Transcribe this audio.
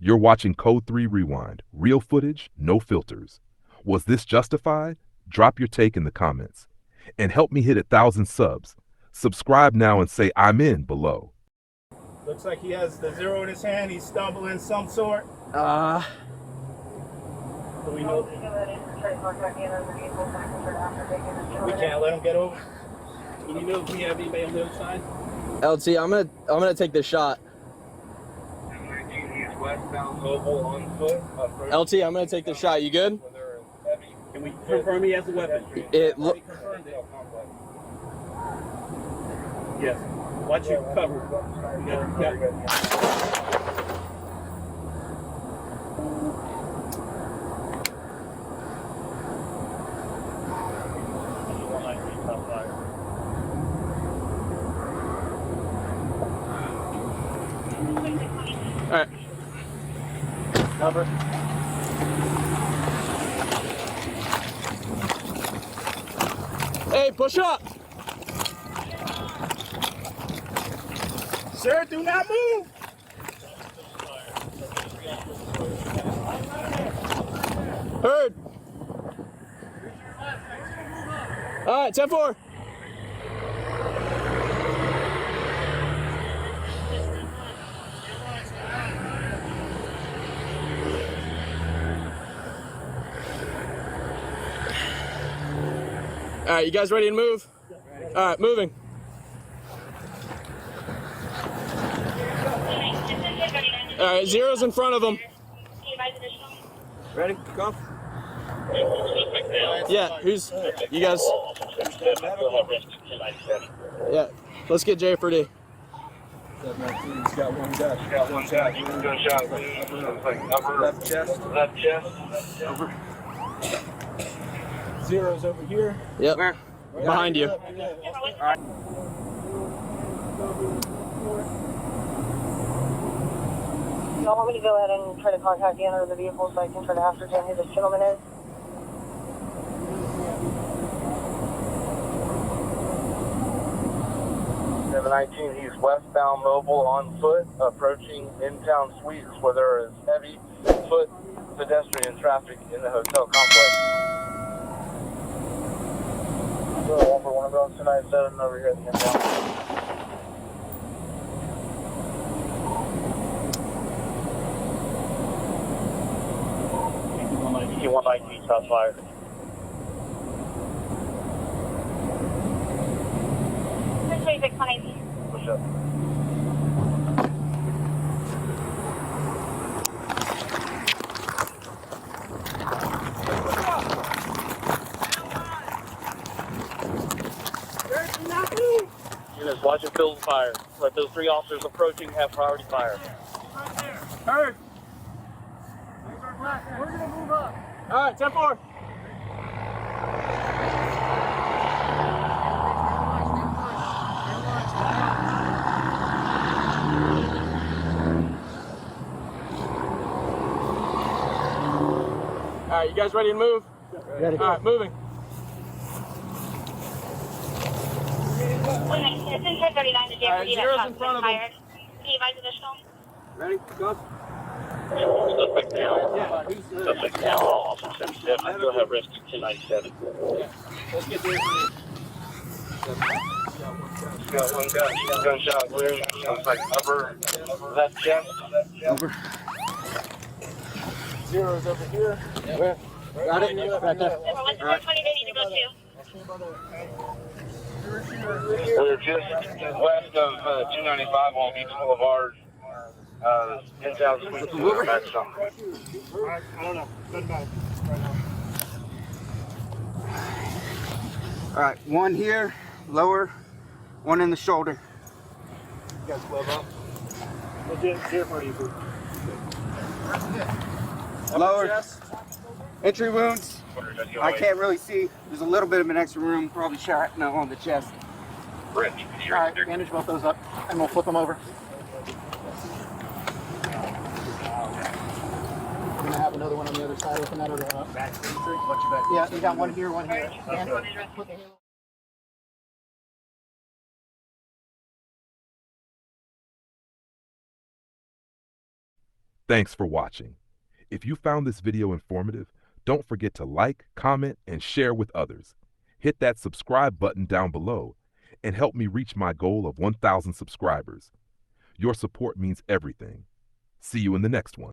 You're watching Code 3 Rewind. Real footage, no filters. Was this justified? Drop your take in the comments. And help me hit 1,000 subs. Subscribe now and say I'm in below. Looks like he has the zero in his hand. He's stumbling some sort. We know. We can't let him get over. Do you know if we have anybody on the other side? LT, I'm gonna take this shot. Westbound mobile on foot. LT, I'm gonna take this shot. You good? Can we confirm he has a weapon? Yes. Watch your cover. All right. Cover. Hey, push up. Sir, do not move. Heard. All right, 10-4. All right, you guys ready to move? All right, moving. All right, zero's in front of them. Ready? Go. Yeah, who's, you guys? Yeah, let's get Jay for D. He's got one guy. He's got one shot. Gunshot. Left chest. Left chest. Over. Zero's over here. Yep. Behind you. All right. Y'all want me to go ahead and try to contact the owner of the vehicle so I can try to ascertain who this gentleman is? He's westbound mobile on foot, approaching in-town suites where there is heavy foot pedestrian traffic in the hotel complex. So, one for one of those 297 over here at the in-town. T119 shots fired. Push up. Units, watch and field fire. Let those three officers approaching have priority fire. Heard. We're gonna move up. All right, 10-4. All right, you guys ready to move? Ready. All right, moving. It's in 1039 to All right, zero's in front of them. Can you advise additional? Ready? Go. Suspect down. Yeah. Suspect down. Also 77. I still have risk 1097. Yeah. Let's get there. Got one guy. Gunshot wound. Looks like upper left chest. Over. Zero's over here. Yeah. Got it? Right there. What's the 420 they need to go to? We're just west of 295 on Beach Boulevard. In-town suite. I don't know. Doesn't matter right now. All right, one here, lower, one in the shoulder. You guys glove up. Legit, here for you. Lower. Entry wounds. I can't really see. There's a little bit of an extra room, probably shrapnel on the chest. All right, bandage both those up, and we'll flip them over. We're gonna have another one on the other side. Open that other one up. Back. Yeah, you got one here, one here. Thanks for watching. If you found this video informative, don't forget to like, comment, and share with others. Hit that subscribe button down below and help me reach my goal of 1,000 subscribers. Your support means everything. See you in the next one.